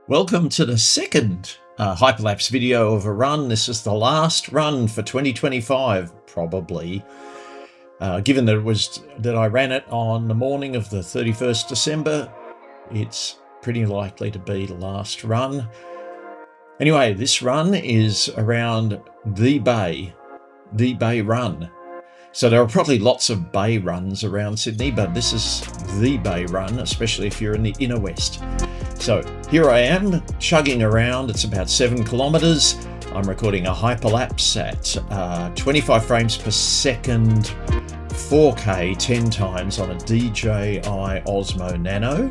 Welcome to the second Hyperlapse video of a run. This is the last run for 2025, probably, given that I ran it on the morning of the 31st December. It's pretty likely to be the last run. Anyway, this run is around the Bay Run. So there are probably lots of bay runs around Sydney, but this is the Bay Run, especially if you're in the inner west. So here I am chugging around. It's about 7 kilometers. I'm recording a hyperlapse at 25 frames per second, 4K 10 times on a DJI Osmo Nano.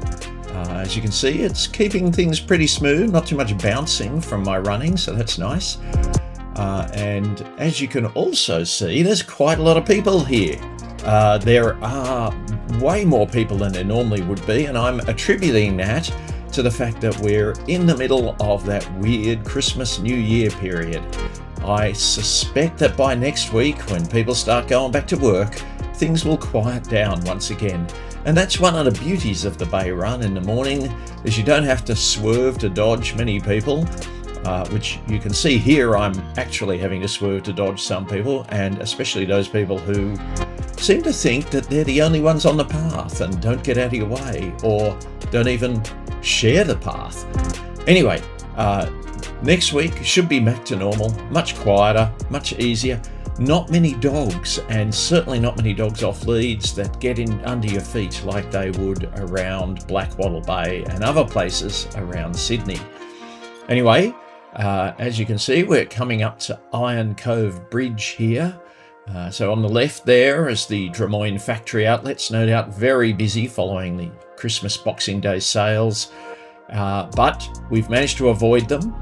As you can see, it's keeping things pretty smooth, not too much bouncing from my running, so that's nice. And as you can also see, there's quite a lot of people here. There are way more people than there normally would be, and I'm attributing that to the fact that we're in the middle of that weird Christmas New Year period. I suspect that by next week, when people start going back to work, things will quiet down once again. And that's one of the beauties of the Bay Run in the morning, is you don't have to swerve to dodge many people, which you can see here. I'm actually having to swerve to dodge some people, and especially those people who seem to think that they're the only ones on the path and don't get out of your way, or don't even share the path. Anyway, next week should be back to normal, much quieter, much easier. Not many dogs, and certainly not many dogs off leads that get in under your feet like they would around Blackwattle Bay and other places around Sydney. Anyway, as you can see, we're coming up to Iron Cove Bridge here. So on the left there is the Nomyn factory outlets, no doubt very busy following the Christmas Boxing Day sales. But we've managed to avoid them,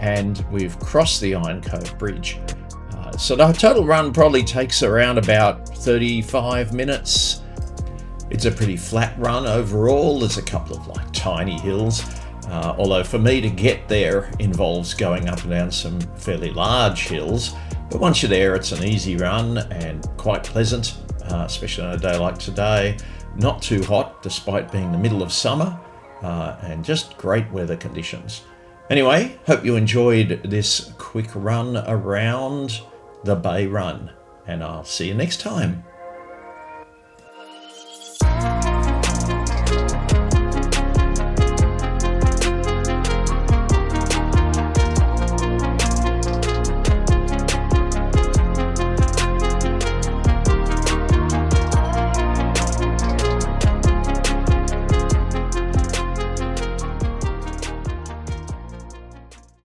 and we've crossed the Iron Cove Bridge. So the total run probably takes around about 35 minutes. It's a pretty flat run overall. There's a couple of tiny hills. Although for me to get there involves going up and down some fairly large hills. But once you're there, it's an easy run and quite pleasant, especially on a day like today. Not too hot, despite being the middle of summer, and just great weather conditions. Anyway, hope you enjoyed this quick run around the Bay Run, and I'll see you next time.